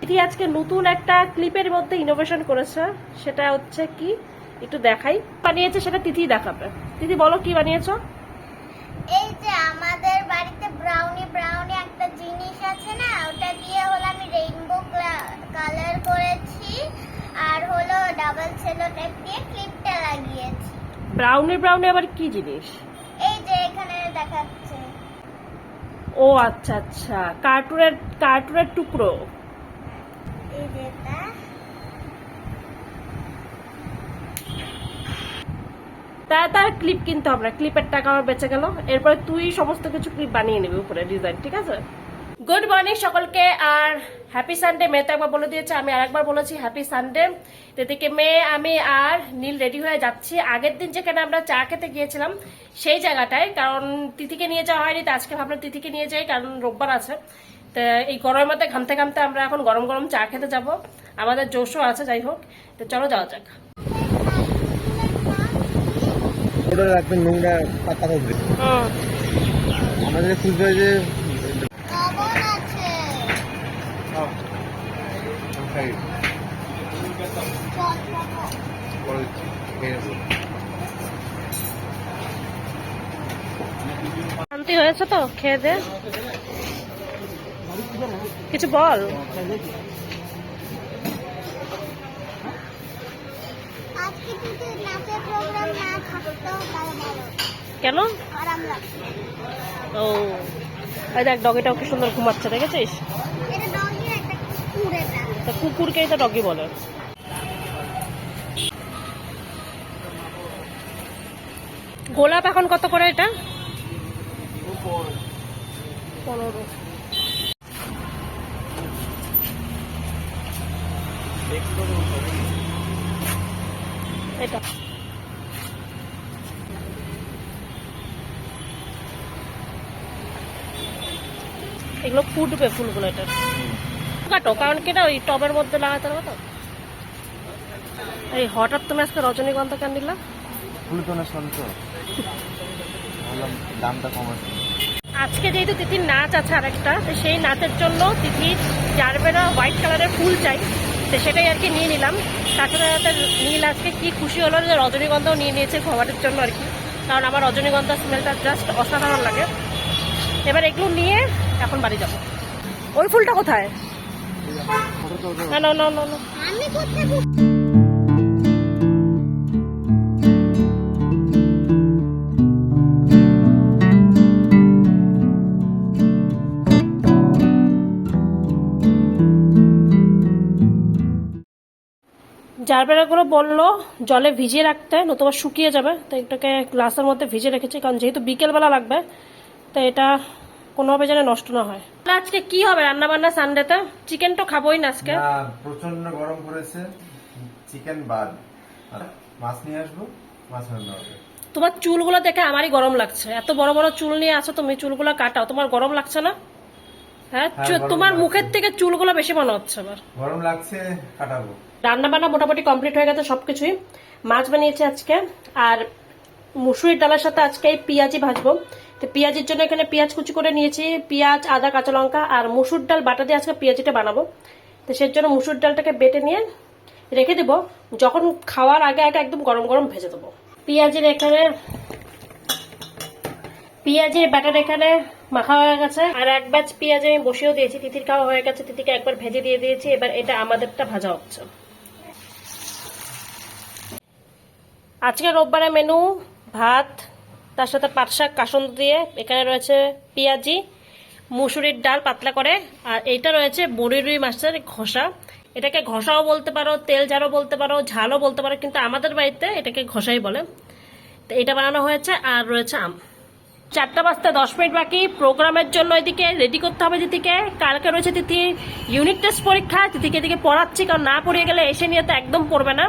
তিথি আজকে নতুন একটা ক্লিপের মধ্যে ইনোভেশন করেছে, সেটা হচ্ছে কি একটু দেখাই। বানিয়েছে সেটা তিথি দেখাবে। তিথি বলো কি বানিয়েছো? এই যে আমাদের বাড়িতে ব্রাউনি ব্রাউনি একটা জিনিস আছে না, ওটা দিয়ে হলো আমি রেইনবো কালার করেছি আর হলো ডাবল সেলো টেপ দিয়ে ক্লিপটা লাগিয়েছি। ব্রাউনি ব্রাউনি আবার কি জিনিস? এই যে এখানে দেখাচ্ছে। ও আচ্ছা আচ্ছা, কার্টুনের টুকরো। এই যে এটা তার ক্লিপ কিনতে হবে না, ক্লিপের টাকা আমার বেঁচে গেল। এরপরে তুই সমস্ত কিছু ক্লিপ বানিয়ে নিবি উপরে ডিজাইন, ঠিক আছে? গুড মর্নিং সকলকে, আর হ্যাপি সানডে। মেয়ে তো একবার বলে দিয়েছে, আমি আরেকবার বলেছি হ্যাপি সানডে। এদিকে মেয়ে, আমি আর নীল রেডি হয়ে যাচ্ছি আগের দিন যেখানে আমরা চা খেতে গিয়েছিলাম সেই জায়গাটায়, কারণ তিথিকে নিয়ে যাওয়া হয়নি। তো আজকে ভাবলাম তিথিকে নিয়ে যাই, কারণ রোববার আছে। তো এই গরমের মধ্যে ঘামতে ঘামতে আমরা এখন গরম গরম চা খেতে যাব, আমাদের জোশও আছে। যাই হোক, তো চলো যাওয়া যাক। ওটা রাখবেন নোংরা পাতা হবে। আমাদের খুঁজবে যে লবণ আছে। শান্তি হয়েছে তো খেয়ে দে, কিছু বল। আজকে যদি নাচের প্রোগ্রাম না থাকতো তাহলে ভালো। কেন? আরাম লাগতো। ও এই দেখ, ডগিটাও কি সুন্দর ঘুমাচ্ছে, দেখেছিস? এটা ডগি একটা কুকুর। এটা তা কুকুরকেই তো ডগি বলে। গোলাপ এখন কত করে এটা? 15। এটা এগুলো ফুটবে ফুলগুলো, এটা কাটো, কারণ কি না ওই টবের মধ্যে লাগাতে হবে তো। এই হঠাৎ তুমি আজকে রজনীগন্ধা কেন দিলা? ফুল তো না সন্ত, ভাবলাম দামটা কম আছে। আজকে যেহেতু তিথির নাচ আছে আরেকটা, তো সেই নাচের জন্য তিথির জারবেরা হোয়াইট কালারের ফুল চাই, তো সেটাই আর কি নিয়ে নিলাম। তাছাড়া নীল আজকে কি খুশি হলো যে রজনীগন্ধাও নিয়ে নিয়েছে খাবারের জন্য আর কি, কারণ আমার রজনীগন্ধা স্মেলটা জাস্ট অসাধারণ লাগে। এবার এগুলো নিয়ে এখন বাড়ি যাবো। ওই ফুলটা কোথায়? না না না না না। আমি কোথায় জারবেরাগুলো বললো জলে ভিজিয়ে রাখতে, নতুবা শুকিয়ে যাবে। তো এটাকে গ্লাসের মধ্যে ভিজে রেখেছি, কারণ যেহেতু বিকেলবেলা লাগবে, তো এটা কোনোভাবে যেন নষ্ট না হয়। আজকে কি হবে রান্না বান্না সানডেতে? চিকেন তো খাবোই না আজকে। প্রচন্ড গরম পড়েছে, চিকেন বাদ, মাছ নিয়ে আসবো, মাছ রান্না হবে। তোমার চুলগুলো দেখে আমারই গরম লাগছে। এত বড় বড় চুল নিয়ে আসো তুমি, চুলগুলো কাটাও, তোমার গরম লাগছে না? হ্যাঁ, গরম তোমার লাগছে। মুখের থেকে চুলগুলো বেশি মনে হচ্ছে আবার। গরম লাগছে, কাটাবো। রান্না বান্না মোটামুটি কমপ্লিট হয়ে গেছে সবকিছুই। মাছ বানিয়েছি আজকে, আর মুসুরির ডালের সাথে আজকে পেঁয়াজি ভাজবো। তো পেঁয়াজির জন্য এখানে পেঁয়াজ কুচি করে নিয়েছি, পেঁয়াজ, আদা, কাঁচা লঙ্কা আর মুসুর ডাল বাটা দিয়ে আজকে পেঁয়াজিটা বানাবো। তো সেই জন্য মুসুর ডালটাকে বেটে নিয়ে রেখে দেবো, যখন খাওয়ার আগে আগে একদম গরম গরম ভেজে দেবো। পেঁয়াজের ব্যাটার এখানে মাখা হয়ে গেছে, আর এক ব্যাচ পেঁয়াজ আমি বসিয়েও দিয়েছি। তিথির খাওয়া হয়ে গেছে, তিথিকে একবার ভেজে দিয়ে দিয়েছি। এবার এটা আমাদেরটা ভাজা হচ্ছে। আজকে রোববারের মেনু ভাত, তার সাথে পাট শাক কাসন্দ দিয়ে, এখানে রয়েছে পেঁয়াজি, মুসুরির ডাল পাতলা করে, আর এইটা রয়েছে বড়ি রুই মাছের ঘষা। এটাকে ঘষাও বলতে পারো, তেল ঝালও বলতে পারো, ঝালও বলতে পারো, কিন্তু আমাদের বাড়িতে এটাকে ঘষাই বলে। তো এটা বানানো হয়েছে, আর রয়েছে আম। 4টা বাজতে 10 মিনিট বাকি। প্রোগ্রামের জন্য এদিকে রেডি করতে হবে তিথিকে। কালকে রয়েছে তিথি ইউনিট টেস্ট পরীক্ষা, তিথিকে এদিকে পড়াচ্ছি, কারণ না পড়িয়ে গেলে এসে নিয়ে তো একদম পড়বে না।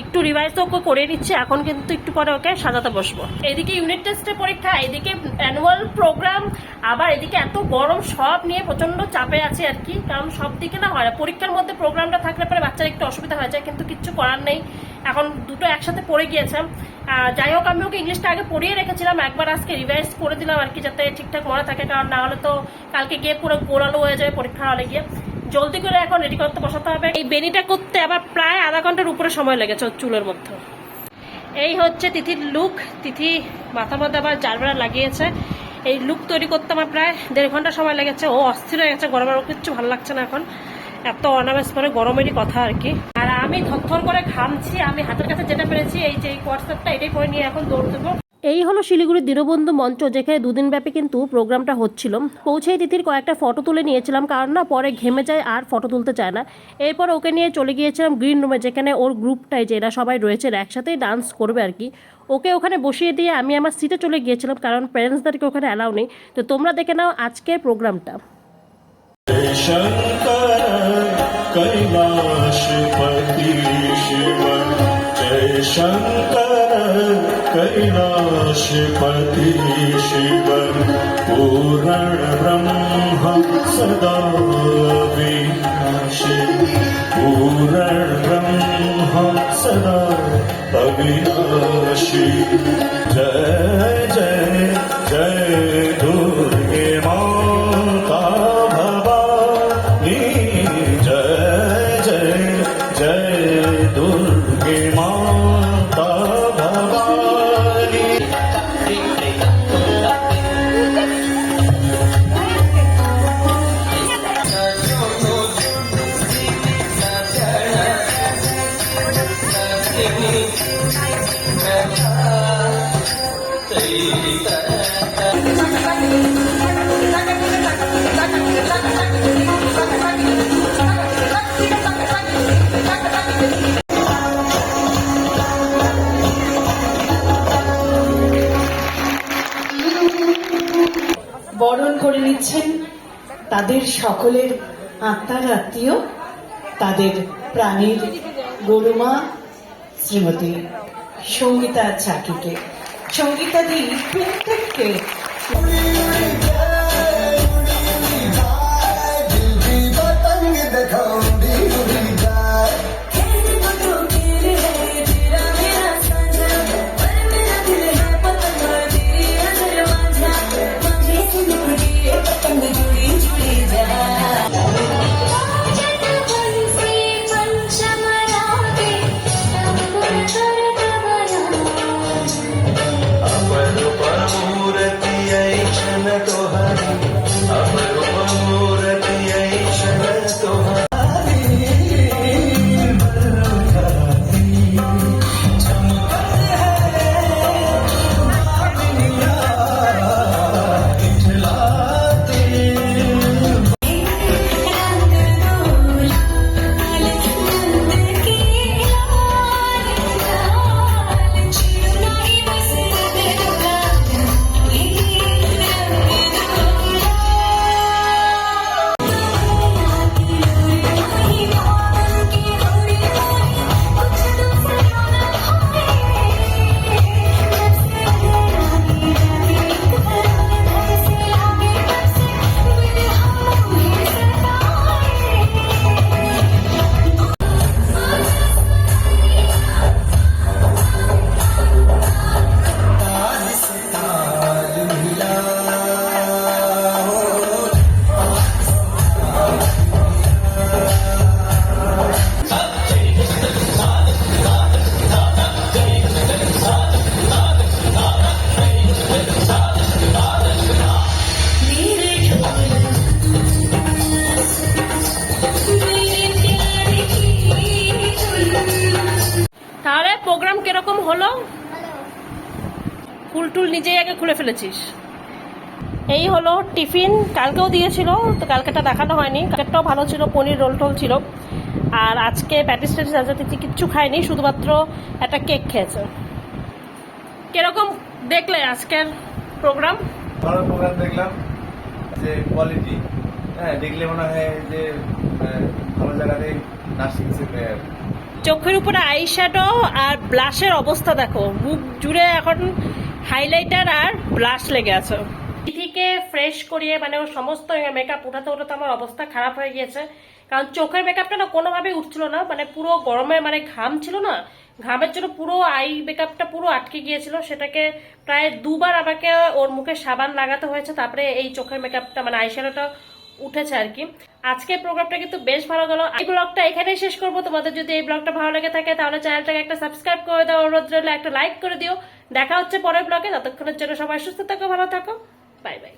একটু রিভাইজ তো ওকে করিয়ে নিচ্ছে এখন, কিন্তু একটু পরে ওকে সাজাতে বসবো। এদিকে ইউনিট টেস্টের পরীক্ষা, এদিকে অ্যানুয়াল প্রোগ্রাম, আবার এদিকে এত গরম, সব নিয়ে প্রচন্ড চাপে আছে আর কি। কারণ সব দিকে না হয়, পরীক্ষার মধ্যে প্রোগ্রামটা থাকলে পরে বাচ্চার একটু অসুবিধা হয়ে যায়, কিন্তু কিচ্ছু করার নেই, এখন দুটো একসাথে পড়ে গিয়েছে। যাই হোক, আমি ওকে ইংলিশটা আগে পড়িয়ে রেখেছিলাম, একবার আজকে রিভাইজ করে দিলাম আর কি, যাতে ঠিকঠাক মনে থাকে, কারণ না হলে তো কালকে গিয়ে পুরো গোড়ালো হয়ে যায় পরীক্ষার হলে গিয়ে। জলদি করে এখন রেডি করতে বসাতে হবে। এই বেনিটা করতে আবার প্রায় আধা ঘন্টার উপরে সময় লেগেছে ওর চুলের মধ্যে। এই হচ্ছে তিথির লুক। তিথি মাথার মধ্যে আবার জারবেরা লাগিয়েছে। এই লুক তৈরি করতে আমার প্রায় 1.5 ঘন্টা সময় লেগেছে। ও অস্থির হয়ে গেছে, গরমের ও কিচ্ছু ভালো লাগছে না এখন, এত অনাবেশ করে গরমেরই কথা আর কি। আর আমি থরথর করে ঘামছি। আমি হাতের কাছে যেটা পেরেছি এই যে কোয়ার্টসেটটা, এটাই করে নিয়ে এখন দৌড় দেবো। এই হলো শিলিগুড়ির দীনবন্ধু মঞ্চ, যেখানে 2 দিন ব্যাপী কিন্তু প্রোগ্রামটা হচ্ছিল। পৌঁছেই তিথির কয়েকটা ফটো তুলে নিয়েছিলাম, কারণ না পরে ঘেমে যায় আর ফটো তুলতে চায় না। এরপর ওকে নিয়ে চলে গিয়েছিলাম গ্রিন রুমে, যেখানে ওর গ্রুপটাই যে এরা সবাই রয়েছে একসাথেই ডান্স করবে আর কি। ওকে ওখানে বসিয়ে দিয়ে আমি আমার সিটে চলে গিয়েছিলাম, কারণ প্যারেন্টসদেরকে ওখানে অ্যালাউ নেই। তো তোমরা দেখে নাও আজকের প্রোগ্রামটা। कैलाशपति शिव जय शंकर कैलाशपति शिव पूर्ण ब्रह्म सदा अविनाशी पूर्ण ब्रह्म सदा अविनाशी जय जय जय दुर्गे माता भवानी जय जय जय दुर्गे माता भवानी। বরণ করে নিচ্ছেন তাদের সকলের আত্মার আত্মীয়, তাদের প্রাণীর গরুমা শ্রীমতী সঙ্গীতা চাকিকে। সঙ্গীতা দি প্রত্যেককে তাহলে প্রোগ্রাম কিরকম হলো? হ্যালো। ফুল টুল নিজেই আগে খুলে ফেলেছিস। এই হলো টিফিন, কালকেও দিয়েছিল, তো কালকেটা দেখানো হয়নি। কালকেরটাও ভালো ছিল, পনির রোল টোল ছিল। আর আজকে প্যাটিস ট্যাটিস আজাতিথি কিচ্ছু খায়নি, শুধুমাত্র একটা কেক খেয়েছে। কিরকম দেখলে আজকের প্রোগ্রাম? ভালো প্রোগ্রাম দেখলাম, যে কোয়ালিটি, হ্যাঁ দেখলে মনে হয় যে ভালো জায়গাতে নাচ শিখছে প্লেয়ার। চোখের উপরে আইশ্যাডো আর ব্লাশের অবস্থা দেখো, মুখ জুড়ে এখন হাইলাইটার আর ব্লাশ লেগে আছে। তিথিকে ফ্রেশ করিয়ে মানে ওর সমস্ত মেকআপ উঠাতে উঠাতে আমার অবস্থা খারাপ হয়ে গিয়েছে, কারণ চোখের মেকআপটা না কোনোভাবেই উঠছিল না। মানে পুরো গরমে মানে ঘাম ছিল না, ঘামের জন্য পুরো আই মেকআপটা পুরো আটকে গিয়েছিল। সেটাকে প্রায় 2 বার আমাকে ওর মুখে সাবান লাগাতে হয়েছে, তারপরে এই চোখের মেকআপটা মানে আইশ্যাডোটা উঠেছে আর কি। আজকের প্রোগ্রামটা কিন্তু বেশ ভালো গেল। এই ব্লগটা এখানেই শেষ করবো। তোমাদের যদি এই ব্লগটা ভালো লেগে থাকে তাহলে চ্যানেলটাকে একটা সাবস্ক্রাইব করে দাও, অনুরোধ রইলো একটা লাইক করে দিও। দেখা হচ্ছে পরের ব্লগে, ততক্ষণের জন্য সবাই সুস্থ থাকো, ভালো থাকো, বাই বাই।